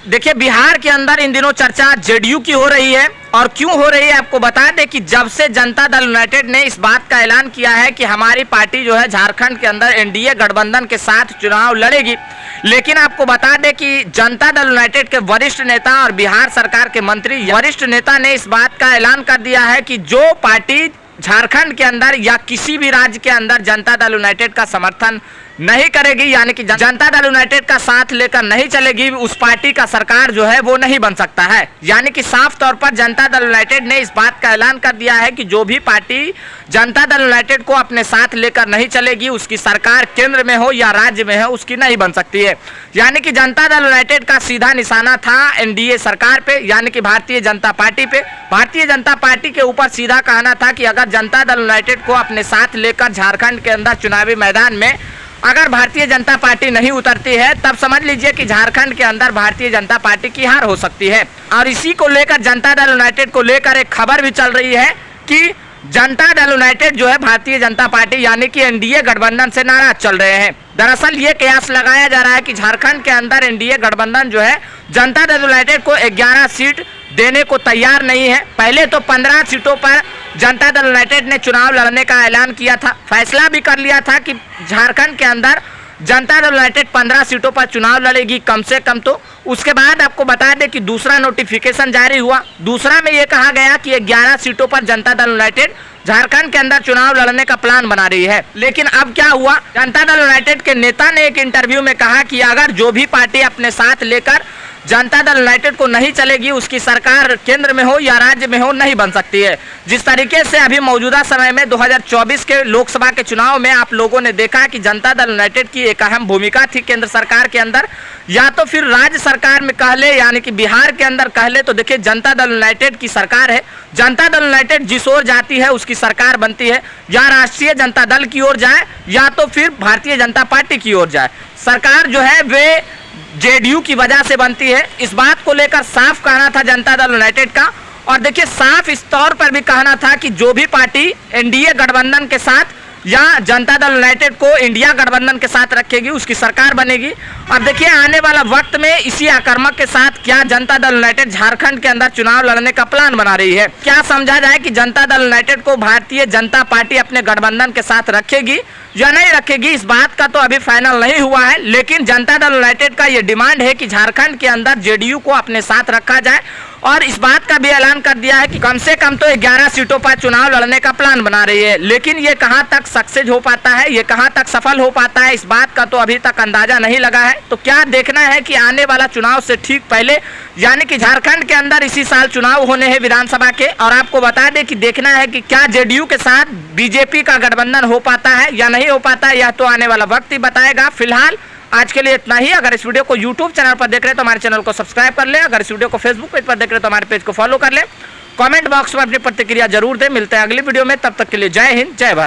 देखिए, बिहार के अंदर इन दिनों चर्चा जेडीयू की हो रही है। और क्यों हो रही है आपको बता दें कि जब से जनता दल यूनाइटेड ने इस बात का ऐलान किया है कि हमारी पार्टी जो है झारखंड के अंदर एनडीए गठबंधन के साथ चुनाव लड़ेगी, लेकिन आपको बता दें कि जनता दल यूनाइटेड के वरिष्ठ नेता और बिहार सरकार के मंत्री वरिष्ठ नेता ने इस बात का ऐलान कर दिया है कि जो पार्टी झारखंड के अंदर या किसी भी राज्य के अंदर जनता दल यूनाइटेड का समर्थन नहीं करेगी, यानी कि जनता दल यूनाइटेड का साथ लेकर नहीं चलेगी, उस पार्टी का सरकार जो है वो नहीं बन सकता है। यानी कि साफ तौर पर जनता दल यूनाइटेड ने इस बात का ऐलान कर दिया है कि जो भी पार्टी जनता दल यूनाइटेड को अपने साथ लेकर नहीं चलेगी, उसकी सरकार केंद्र में हो या राज्य में हो, उसकी नहीं बन सकती है। यानी कि जनता दल यूनाइटेड का सीधा निशाना था एनडीए सरकार पे, यानी कि भारतीय जनता पार्टी पे। भारतीय जनता पार्टी के ऊपर सीधा कहना था कि अगर जनता दल यूनाइटेड को अपने साथ लेकर झारखंड के अंदर चुनावी मैदान में अगर भारतीय जनता पार्टी नहीं उतरती है, तब समझ लीजिए कि झारखंड के अंदर भारतीय जनता पार्टी की हार हो सकती है। और इसी को लेकर जनता दल यूनाइटेड को लेकर एक खबर भी चल रही है कि जनता दल यूनाइटेड जो है भारतीय जनता पार्टी यानी कि एनडीए गठबंधन से नाराज चल रहे हैं। दरअसल ये कयास लगाया जा रहा है कि झारखंड के अंदर एनडीए गठबंधन जो है जनता दल यूनाइटेड को 11 सीट देने को तैयार नहीं है। पहले तो 15 सीटों पर जनता दल यूनाइटेड ने चुनाव लड़ने का ऐलान किया था, फैसला भी कर लिया था कि झारखंड के अंदर जनता दल यूनाइटेड 15 सीटों पर चुनाव लड़ेगी कम से कम। तो उसके बाद आपको बता दें कि दूसरा नोटिफिकेशन जारी हुआ। दूसरा में ये कहा गया कि 11 सीटों पर जनता दल यूनाइटेड झारखंड के अंदर चुनाव लड़ने का प्लान बना रही है। लेकिन अब क्या हुआ, जनता दल यूनाइटेड के नेता ने एक इंटरव्यू में कहा कि अगर जो भी पार्टी अपने साथ लेकर जनता दल यूनाइटेड को नहीं चलेगी, उसकी सरकार केंद्र में हो या राज्य में हो, नहीं बन सकती है। जिस तरीके से अभी मौजूदा समय में 2024 के लोकसभा के चुनाव में आप लोगों ने देखा कि जनता दल यूनाइटेड की एक अहम भूमिका थी केंद्र सरकार के अंदर, या तो फिर राज्य सरकार में कह ले, यानी कि बिहार के अंदर कह ले, तो देखिए जनता दल यूनाइटेड की सरकार है। जनता दल यूनाइटेड जिस ओर जाती है उसकी सरकार बनती है, या राष्ट्रीय जनता दल की ओर जाए या तो फिर भारतीय जनता पार्टी की ओर जाए। सरकार जो है वे जेडीयू की वजह से बनती है। इस बात को लेकर साफ कहना था जनता दल यूनाइटेड का। और देखिए, साफ इस तौर पर भी कहना था कि जो भी पार्टी एनडीए गठबंधन के साथ या जनता दल यूनाइटेड को इंडिया गठबंधन के साथ रखेगी, उसकी सरकार बनेगी। अब देखिए, आने वाला वक्त में इसी आक्रामक के साथ क्या जनता दल यूनाइटेड झारखंड के अंदर चुनाव लड़ने का प्लान बना रही है। क्या समझा जाए कि जनता दल यूनाइटेड को भारतीय जनता पार्टी अपने गठबंधन के साथ रखेगी या नहीं रखेगी, इस बात का तो अभी फाइनल नहीं हुआ है। लेकिन जनता दल यूनाइटेड का ये डिमांड है कि झारखंड के अंदर जेडीयू को अपने साथ रखा जाए, और इस बात का भी ऐलान कर दिया है कि कम से कम तो 11 सीटों पर चुनाव लड़ने का प्लान बना रही है। लेकिन ये कहां तक सक्सेस हो पाता है, ये कहां तक सफल हो पाता है, इस बात का तो अभी तक अंदाजा नहीं लगा है। तो क्या देखना है कि आने वाला चुनाव से ठीक पहले, यानी कि झारखंड के अंदर इसी साल चुनाव होने हैं विधानसभा के, और आपको बता दें कि देखना है कि क्या जेडीयू के साथ बीजेपी का गठबंधन हो पाता है या नहीं हो पाता है, यह तो आने वाला वक्त ही बताएगा। फिलहाल आज के लिए इतना ही। अगर इस वीडियो को YouTube चैनल पर देख रहे हैं तो हमारे चैनल को सब्सक्राइब कर ले। अगर इस वीडियो को Facebook पेज पर देख रहे हैं तो हमारे पेज को फॉलो कर ले। कमेंट बॉक्स में अपनी प्रतिक्रिया जरूर दें। मिलते हैं अगली वीडियो में, तब तक के लिए जय हिंद, जय भारत।